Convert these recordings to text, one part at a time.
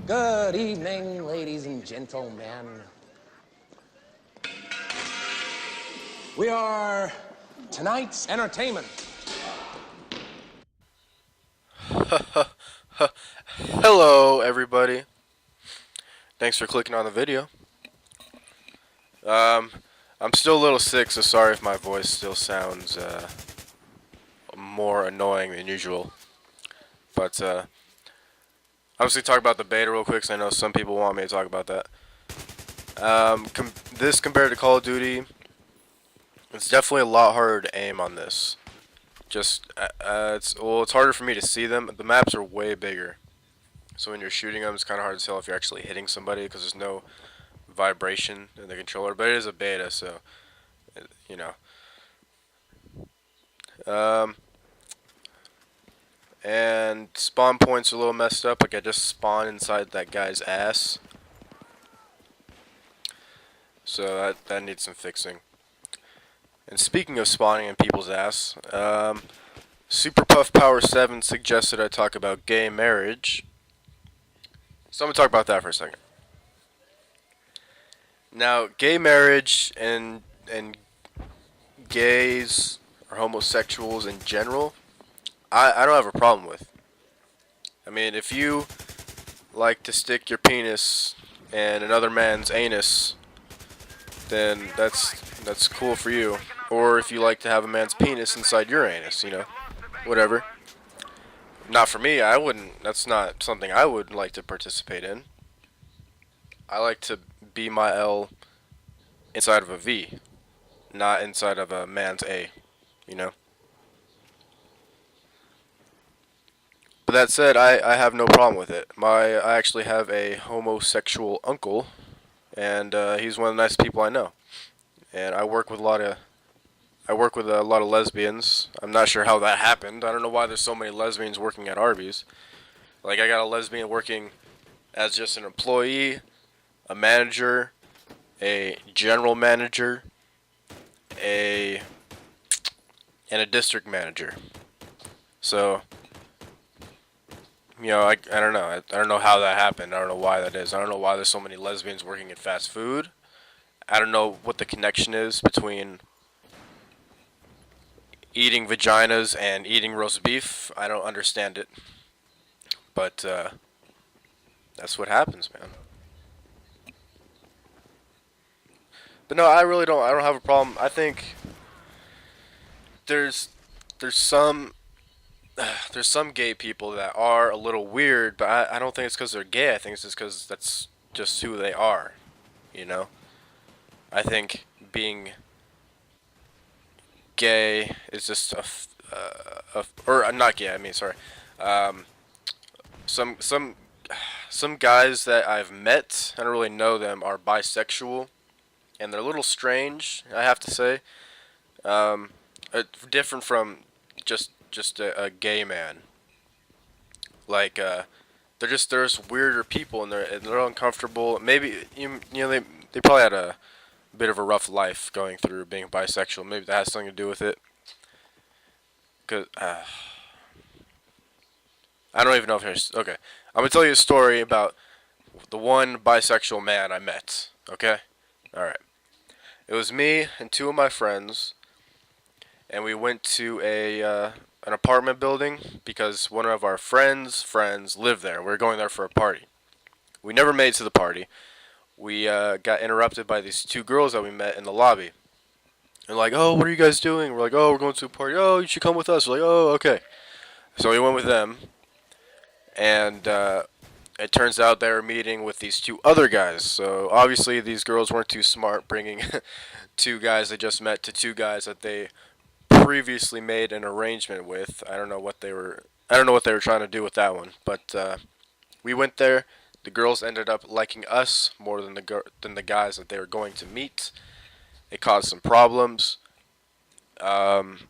Good evening, ladies and gentlemen. We are tonight's entertainment. Hello, everybody. Thanks for clicking on the video. Um, I'm still a little sick, so sorry if my voice still sounds more annoying than usual. But obviously, talk about the beta real quick, because I know some people want me to talk about that. This compared to Call of Duty, it's definitely a lot harder to aim on this. It's harder for me to see them. The maps are way bigger, so when you're shooting them, it's kind of hard to tell if you're actually hitting somebody because there's no vibration in the controller. But it is a beta, so you know. Um, and spawn points are a little messed up. Like I just spawned inside that guy's ass, so that needs some fixing. And speaking of spawning in people's ass, Super Puff Power 7 suggested I talk about gay marriage. So I'm gonna talk about that for a second. Now, gay marriage and gays or homosexuals in general, I don't have a problem with. I mean, if you like to stick your penis in another man's anus, then that's cool for you. Or if you like to have a man's penis inside your anus, whatever. Not for me. I wouldn't. That's not something I would like to participate in. I like to be my L inside of a V, not inside of a man's A, you know. But that said, I have no problem with it. I actually have a homosexual uncle, and he's one of the nicest people I know. And I work with a lot of lesbians. I'm not sure how that happened. I don't know why there's so many lesbians working at Arby's. Like I got a lesbian working as just an employee, a manager, a general manager, a and a district manager. So, I don't know. I don't know how that happened. I don't know why that is. I don't know why there's so many lesbians working in fast food. I don't know what the connection is between eating vaginas and eating roast beef. I don't understand it. But that's what happens, man. But no, I really don't. I don't have a problem. I think there's there's some there's some gay people that are a little weird, but I don't think it's because they're gay. I think it's just because that's just who they are. You know. I think being gay is just or not gay. I mean, sorry. Um, some some some guys that I've met, I don't really know them, are bisexual, and they're a little strange. I have to say, um, different from just a gay man. Like they're just weirder people, and they're uncomfortable. Maybe they probably had a bit of a rough life going through being bisexual. Maybe that has something to do with it. Cause I don't even know if there's okay. I'm gonna tell you a story about the one bisexual man I met. Okay, all right. It was me and two of my friends, and we went to a an apartment building because one of our friends lived there. We were going there for a party. We never made it to the party. We got interrupted by these two girls that we met in the lobby. And like, oh, what are you guys doing? We're like, oh, we're going to a party. Oh, you should come with us. We're like, oh, okay. So we went with them, and it turns out they were meeting with these two other guys. So obviously these girls weren't too smart bringing two guys they just met to two guys that they previously made an arrangement with. I don't know what they were. I don't know what they were trying to do with that one. But we went there. The girls ended up liking us more than the guys that they were going to meet. It caused some problems. Um,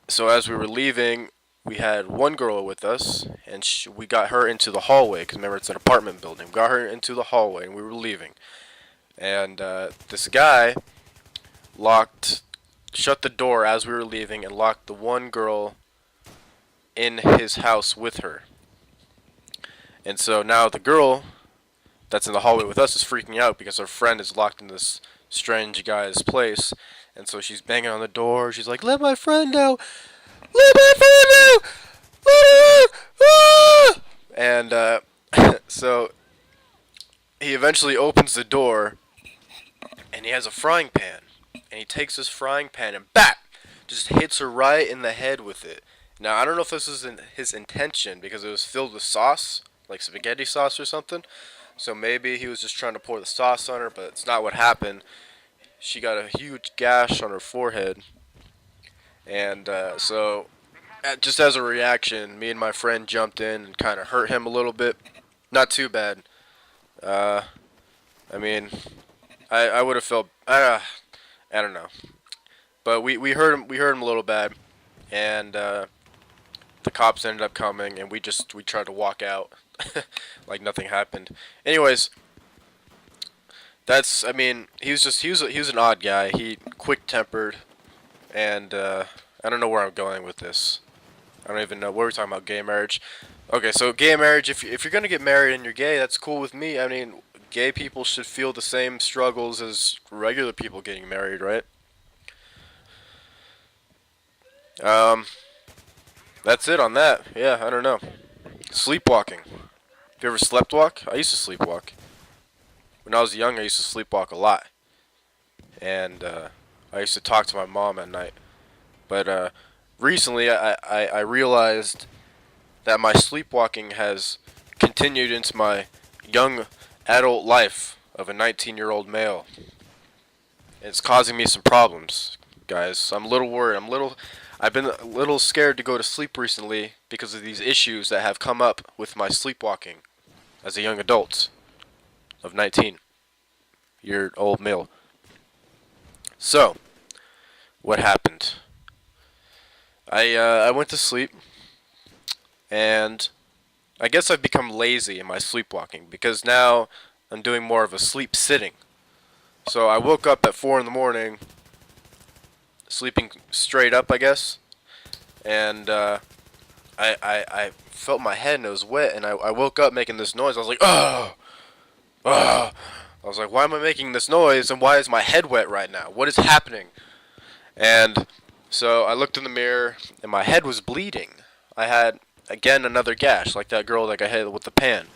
so as we were leaving, we had one girl with us, and we got her into the hallway. Because remember, it's an apartment building. We got her into the hallway, and we were leaving. And this guy shut the door as we were leaving, and locked the one girl in his house with her. And so now the girl that's in the hallway with us is freaking out because her friend is locked in this strange guy's place, and so she's banging on the door. She's like, "Let my friend out! Let my friend out! Let her out! Ah!" And so he eventually opens the door, and he has a frying pan, and he takes his frying pan and BAP! Just hits her right in the head with it. Now, I don't know if this was his intention because it was filled with sauce, like spaghetti sauce or something. So maybe he was just trying to pour the sauce on her, but it's not what happened. She got a huge gash on her forehead. And just as a reaction, me and my friend jumped in and kind of hurt him a little bit. Not too bad. I mean, I would have felt, I don't know. But we hurt him a little bad. And the cops ended up coming, and we tried to walk out like nothing happened. Anyways, I mean, he was an odd guy. He quick-tempered, and I don't know where I'm going with this. I don't even know. What were we talking about? Gay marriage. Okay, so gay marriage. If you're gonna get married and you're gay, that's cool with me. I mean, gay people should feel the same struggles as regular people getting married, right? That's it on that. Yeah, I don't know. Sleepwalking. Have you ever sleptwalk? I used to sleepwalk. When I was young, I used to sleepwalk a lot. And I used to talk to my mom at night. But recently, I realized that my sleepwalking has continued into my young adult life of a 19-year-old male. It's causing me some problems, guys. I'm a little worried. I've been a little scared to go to sleep recently because of these issues that have come up with my sleepwalking as a young adult of 19-year-old male. So, what happened? I went to sleep, and I guess I've become lazy in my sleepwalking because now I'm doing more of a sleep sitting. So I woke up at 4 in the morning, sleeping straight up, I guess, and I felt my head and it was wet, and I woke up making this noise. I was like, oh, oh. I was like, why am I making this noise, and why is my head wet right now? What is happening? And so I looked in the mirror, and my head was bleeding. I had, again, another gash, like that girl that I hit with the pan.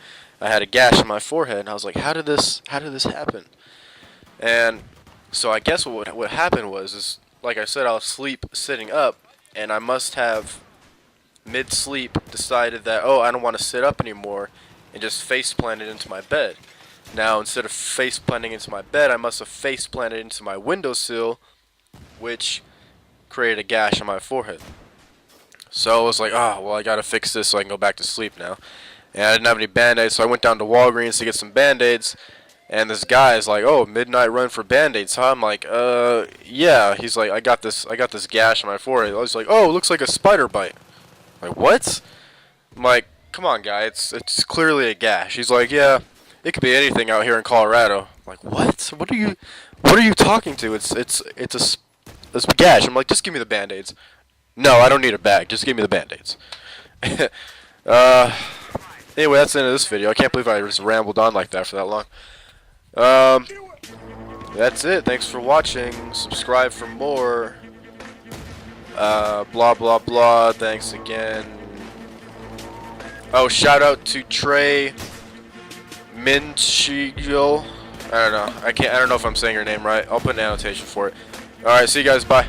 I had a gash on my forehead, and I was like, how did this happen? And so I guess what happened was like I said, I was sitting up, and I must have mid-sleep decided that, oh, I don't want to sit up anymore, and just face planted into my bed. Now, instead of face planting into my bed, I must have face planted into my windowsill, which created a gash on my forehead. So I was like, oh, well, I gotta fix this so I can go back to sleep now. And I didn't have any Band-Aids, so I went down to Walgreens to get some Band-Aids. And this guy's like, oh, midnight run for Band-Aids, huh? I'm like, yeah. He's like, I got this gash on my forehead. I was like, oh, it looks like a spider bite. I'm like, what? I'm like, come on, guy, it's clearly a gash. He's like, yeah, it could be anything out here in Colorado. I'm like, what? What are you talking to? It's a gash. I'm like, just give me the Band-Aids. No, I don't need a bag. Just give me the Band-Aids. Anyway, that's the end of this video. I can't believe I just rambled on like that for that long. That's it. Thanks for watching. Subscribe for more. Blah blah blah. Thanks again. Oh, shout out to Trey Minchigil. I don't know. I don't know if I'm saying your name right. I'll put an annotation for it. All right. See you guys. Bye.